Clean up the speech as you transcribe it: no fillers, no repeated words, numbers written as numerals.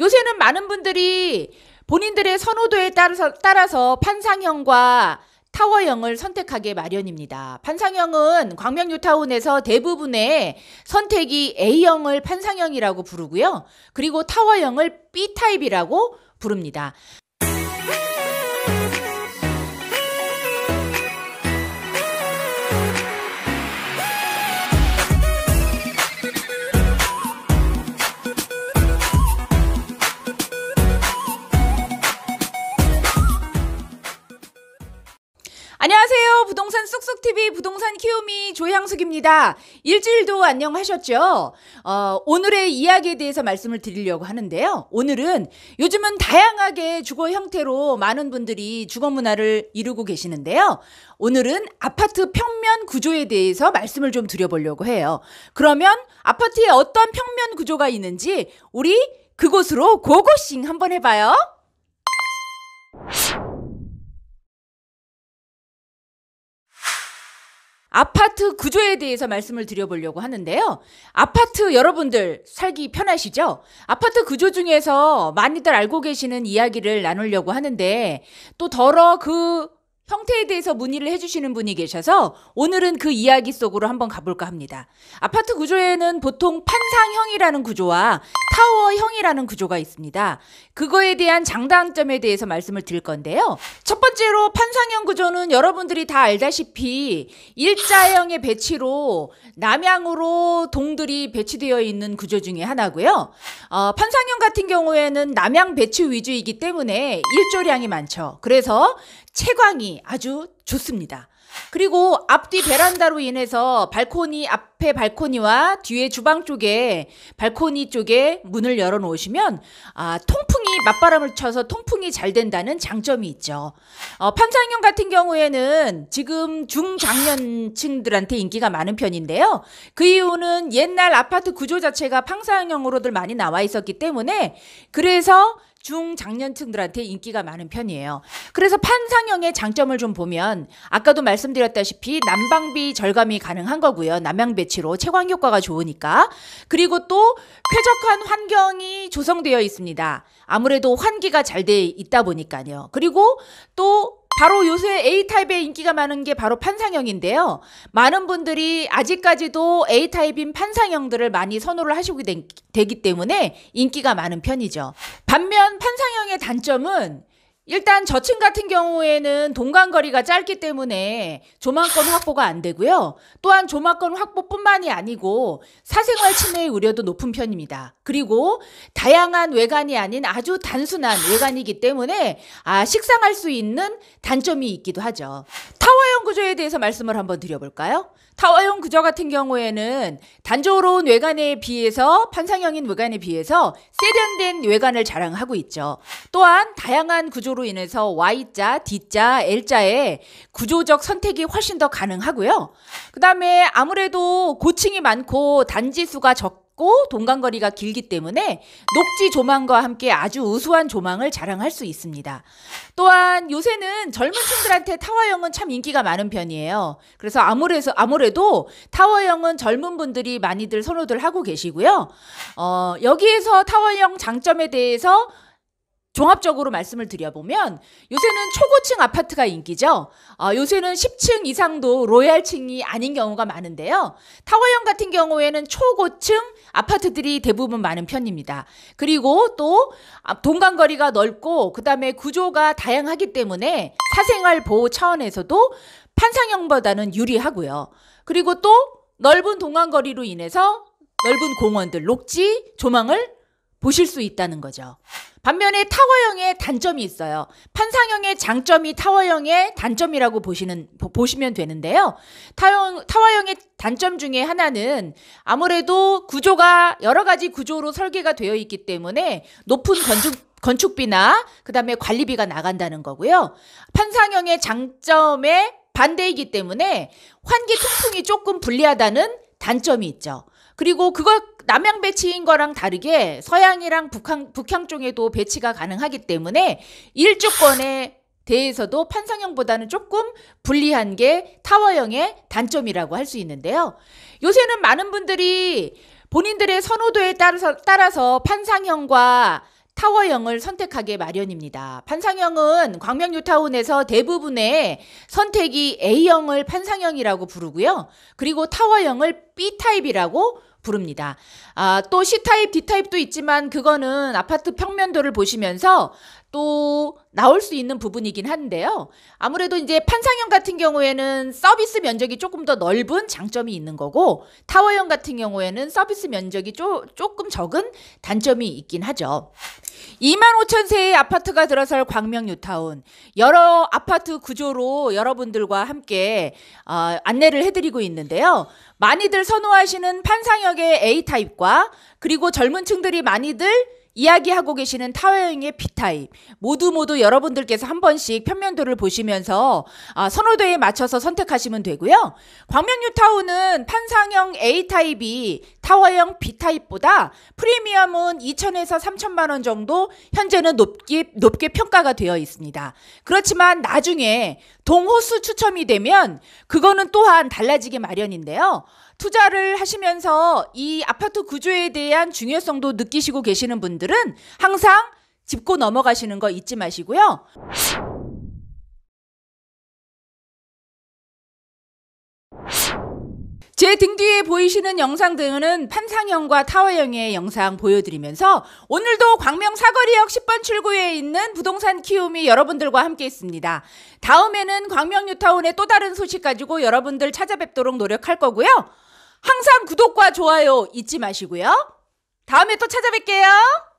요새는 많은 분들이 본인들의 선호도에 따라서 판상형과 타워형을 선택하게 마련입니다. 판상형은 광명 뉴타운에서 대부분의 선택이 A형을 판상형이라고 부르고요. 그리고 타워형을 B타입이라고 부릅니다. 안녕하세요. 부동산 쑥쑥TV 부동산 키우미 조향숙입니다. 일주일도 안녕하셨죠? 오늘의 이야기에 대해서 말씀을 드리려고 하는데요. 오늘은 요즘은 다양하게 주거 형태로 많은 분들이 주거 문화를 이루고 계시는데요. 오늘은 아파트 평면 구조에 대해서 말씀을 좀 드려보려고 해요. 그러면 아파트에 어떤 평면 구조가 있는지 우리 그곳으로 고고싱 한번 해봐요. 아파트 구조에 대해서 말씀을 드려보려고 하는데요. 아파트 여러분들 살기 편하시죠? 아파트 구조 중에서 많이들 알고 계시는 이야기를 나누려고 하는데 또 더러 그 형태에 대해서 문의를 해주시는 분이 계셔서 오늘은 그 이야기 속으로 한번 가볼까 합니다. 아파트 구조에는 보통 판상형이라는 구조와 타워형이라는 구조가 있습니다. 그거에 대한 장단점에 대해서 말씀을 드릴 건데요. 첫 번째로 판상형 구조는 여러분들이 다 알다시피 일자형의 배치로 남향으로 동들이 배치되어 있는 구조 중에 하나고요. 판상형 같은 경우에는 남향 배치 위주이기 때문에 일조량이 많죠. 그래서 채광이 아주 좋습니다. 그리고 앞뒤 베란다로 인해서 앞에 발코니와 뒤에 주방 쪽에 발코니 쪽에 문을 열어 놓으시면 통풍이 맞바람을 쳐서 통풍이 잘 된다는 장점이 있죠. 판상형 같은 경우에는 지금 중장년층들한테 인기가 많은 편인데요. 그 이유는 옛날 아파트 구조 자체가 판상형으로들 많이 나와 있었기 때문에 그래서 중장년층들한테 인기가 많은 편이에요. 그래서 판상형의 장점을 좀 보면 아까도 말씀드렸다시피 난방비 절감이 가능한 거고요. 남향 배치로 채광 효과가 좋으니까. 그리고 또 쾌적한 환경이 조성되어 있습니다. 아무래도 환기가 잘 돼 있다 보니까요. 그리고 또 바로 요새 A타입의 인기가 많은 게 바로 판상형인데요. 많은 분들이 아직까지도 A타입인 판상형들을 많이 선호를 하시고 되기 때문에 인기가 많은 편이죠. 반면 판상형의 단점은 일단 저층 같은 경우에는 동간거리가 짧기 때문에 조망권 확보가 안 되고요. 또한 조망권 확보뿐만이 아니고 사생활 침해의 우려도 높은 편입니다. 그리고 다양한 외관이 아닌 아주 단순한 외관이기 때문에 식상할 수 있는 단점이 있기도 하죠. 타워형 구조에 대해서 말씀을 한번 드려볼까요? 타워형 구조 같은 경우에는 단조로운 외관에 비해서 판상형인 외관에 비해서 세련된 외관을 자랑하고 있죠. 또한 다양한 구조로 인해서 Y자, D자, L자의 구조적 선택이 훨씬 더 가능하고요. 그 다음에 아무래도 고층이 많고 단지 수가 적고 동간거리가 길기 때문에 녹지 조망과 함께 아주 우수한 조망을 자랑할 수 있습니다. 또한 요새는 젊은 층들한테 타워형은 참 인기가 많은 편이에요. 그래서 아무래도 타워형은 젊은 분들이 많이들 선호들 하고 계시고요. 여기에서 타워형 장점에 대해서 종합적으로 말씀을 드려보면 요새는 초고층 아파트가 인기죠. 요새는 10층 이상도 로얄층이 아닌 경우가 많은데요. 타워형 같은 경우에는 초고층 아파트들이 대부분 많은 편입니다. 그리고 또 동간거리가 넓고 그다음에 구조가 다양하기 때문에 사생활 보호 차원에서도 판상형보다는 유리하고요. 그리고 또 넓은 동간거리로 인해서 넓은 공원들, 녹지 조망을 보실 수 있다는 거죠. 반면에 타워형의 단점이 있어요. 판상형의 장점이 타워형의 단점이라고 보시면 되는데요. 타워형의 단점 중에 하나는 아무래도 구조가 여러 가지 구조로 설계가 되어 있기 때문에 높은 건축비나 그다음에 관리비가 나간다는 거고요. 판상형의 장점에 반대이기 때문에 환기 통풍이 조금 불리하다는 단점이 있죠. 그리고 남향 배치인 거랑 다르게 서향이랑 북향 쪽에도 배치가 가능하기 때문에 일조권에 대해서도 판상형보다는 조금 불리한 게 타워형의 단점이라고 할 수 있는데요. 요새는 많은 분들이 본인들의 선호도에 따라서 판상형과 타워형을 선택하게 마련입니다. 판상형은 광명뉴타운에서 대부분의 선택이 A형을 판상형이라고 부르고요. 그리고 타워형을 B타입이라고 부릅니다. 또 C타입, D타입도 있지만 그거는 아파트 평면도를 보시면서 또 나올 수 있는 부분이긴 한데요. 아무래도 이제 판상형 같은 경우에는 서비스 면적이 조금 더 넓은 장점이 있는 거고, 타워형 같은 경우에는 서비스 면적이 조금 적은 단점이 있긴 하죠. 25,000세의 아파트가 들어설 광명뉴타운, 여러 아파트 구조로 여러분들과 함께 안내를 해드리고 있는데요. 많이들 선호하시는 판상형의 A타입과 그리고 젊은 층들이 많이들 이야기하고 계시는 타워형의 B타입, 모두 여러분들께서 한 번씩 편면도를 보시면서 선호도에 맞춰서 선택하시면 되고요. 광명뉴타운은 판상형 A타입이 타워형 B타입보다 프리미엄은 2천에서 3천만 원 정도 현재는 높게 평가가 되어 있습니다. 그렇지만 나중에 동호수 추첨이 되면 그거는 또한 달라지기 마련인데요. 투자를 하시면서 이 아파트 구조에 대한 중요성도 느끼시고 계시는 분들은 항상 짚고 넘어가시는 거 잊지 마시고요. 제 등 뒤에 보이시는 영상들은 판상형과 타워형의 영상 보여드리면서 오늘도 광명 사거리역 10번 출구에 있는 부동산 키움이 여러분들과 함께 있습니다. 다음에는 광명뉴타운의 또 다른 소식 가지고 여러분들 찾아뵙도록 노력할 거고요. 항상 구독과 좋아요 잊지 마시고요. 다음에 또 찾아뵐게요.